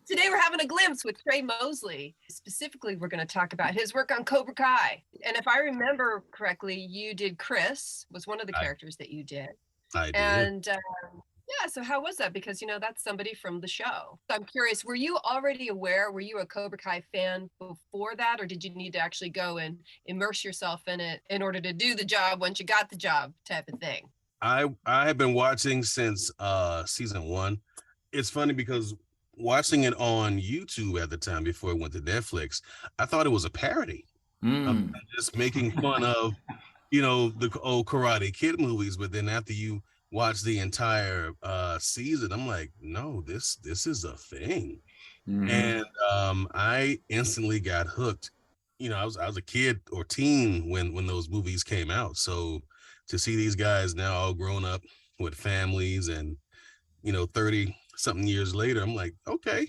Today we're having a glimpse with Tre Mosely. Specifically, we're going to talk about his work on Cobra Kai. And if I remember correctly, you did Chris, was one of the characters that you did. I did. And yeah, so how was that? Because, that's somebody from the show. So I'm curious, were you already aware, were you a Cobra Kai fan before that? Or did you need to actually go and immerse yourself in it in order to do the job once you got the job type of thing? I have been watching since season 1. It's funny because watching it on YouTube at the time before it went to Netflix, I thought it was a parody. Just making fun of, the old Karate Kid movies. But then after you watch the entire season, I'm like, no, this is a thing. And I instantly got hooked. I was a kid or teen when those movies came out. So to see these guys now all grown up with families and 30 something years later, I'm like, okay.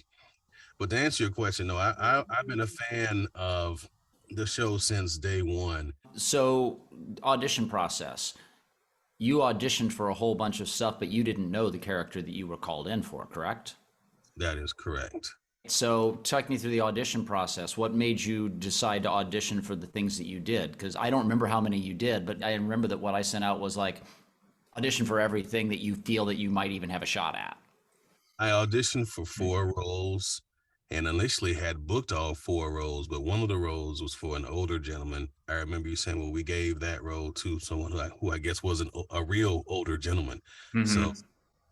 But to answer your question, no, I've been a fan of the show since day one. So, audition process. You auditioned for a whole bunch of stuff, but you didn't know the character that you were called in for, correct? That is correct. So, talk me through the audition process. What made you decide to audition for the things that you did? Because I don't remember how many you did, but I remember that what I sent out was like, audition for everything that you feel that you might even have a shot at. I auditioned for 4 roles and initially had booked all 4 roles, but one of the roles was for an older gentleman. I remember you saying, well, we gave that role to someone who I guess wasn't a real older gentleman. So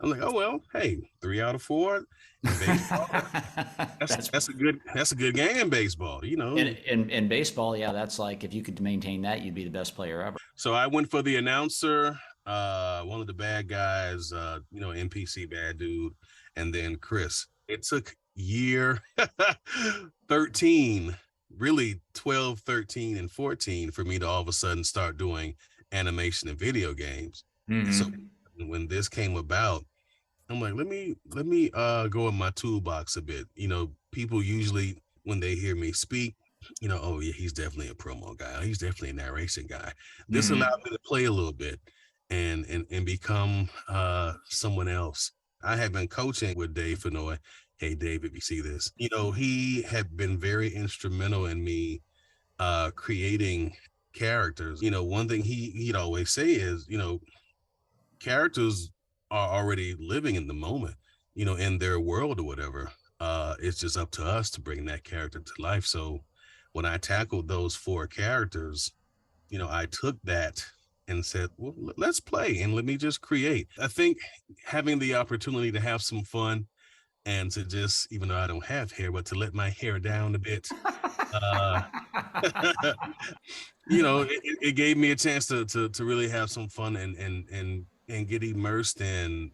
I'm like, oh, well, hey, 3 out of 4. Baseball, that's a good game in baseball, In baseball, yeah, that's like if you could maintain that, you'd be the best player ever. So I went for the announcer, one of the bad guys, NPC bad dude, and then Chris. It took year 13, really 12, 13, and 14 for me to all of a sudden start doing animation and video games. So when this came about, I'm like, let me go in my toolbox a bit. People usually when they hear me speak, oh yeah, he's definitely a promo guy. He's definitely a narration guy. This allowed me to play a little bit and become someone else. I had been coaching with Dave Fenoy. Hey, Dave, if you see this, he had been very instrumental in me creating characters. One thing he'd always say is, characters are already living in the moment, in their world or whatever. It's just up to us to bring that character to life. So when I tackled those 4 characters, I took that and said, well, let's play and let me just create. I think having the opportunity to have some fun and to just, even though I don't have hair, but to let my hair down a bit, it gave me a chance to really have some fun and get immersed in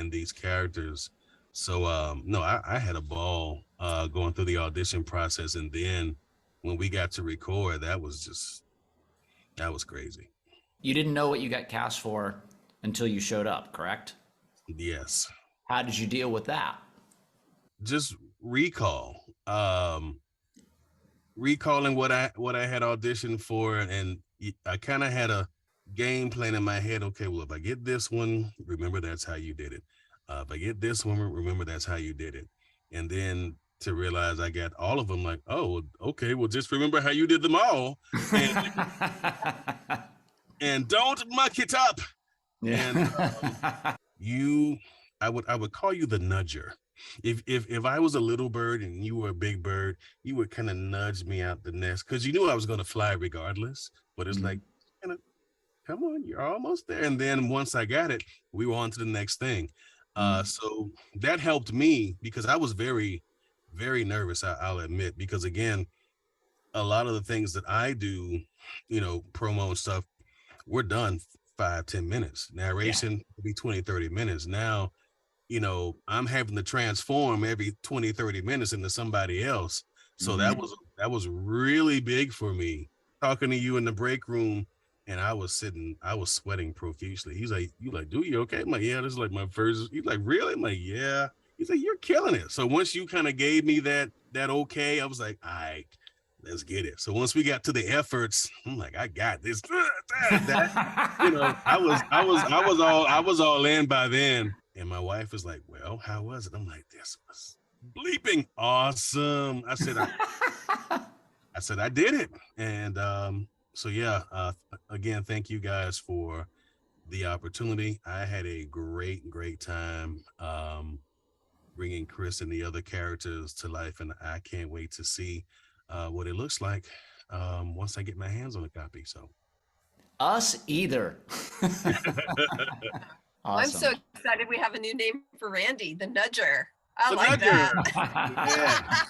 these characters. So no, I had a ball going through the audition process, and then when we got to record, that was crazy. You didn't know what you got cast for until you showed up, correct? Yes. How did you deal with that? Just recalling what I had auditioned for, and I kind of had a game plan in my head. Okay, well, if I get this one, remember that's how you did it. If I get this one, remember that's how you did it. And then to realize I got all of them, like, oh, okay, well, just remember how you did them all, and don't muck it up. Yeah. And I would call you the nudger. If I was a little bird and you were a big bird, you would kind of nudge me out the nest because you knew I was going to fly regardless. But it's like, come on, you're almost there. And then once I got it, we were on to the next thing. So that helped me because I was very, very nervous, I'll admit, because again, a lot of the things that I do, promo and stuff, we're done 5-10 minutes. Narration will be 20-30 minutes. Now, I'm having to transform every 20-30 minutes into somebody else. So that was really big for me. Talking to you in the break room, and I was sweating profusely. He's like, dude, you okay? I'm like, yeah, this is like my first. He's like, really? I'm like, yeah. He's like, you're killing it. So once you kind of gave me that okay, I was like, all right, let's get it. So once we got to the efforts, I'm like, I got this. I was all in by then. And my wife was like, well, how was it? I'm like, bleeping awesome. I said I did it. And so yeah, again, thank you guys for the opportunity. I had a great time bringing Chris and the other characters to life, and I can't wait to see what it looks like once I get my hands on a copy. So Us either. I'm Awesome. so excited we have a new name for Randy, the Nudger. I the like that. Nudger. Yeah.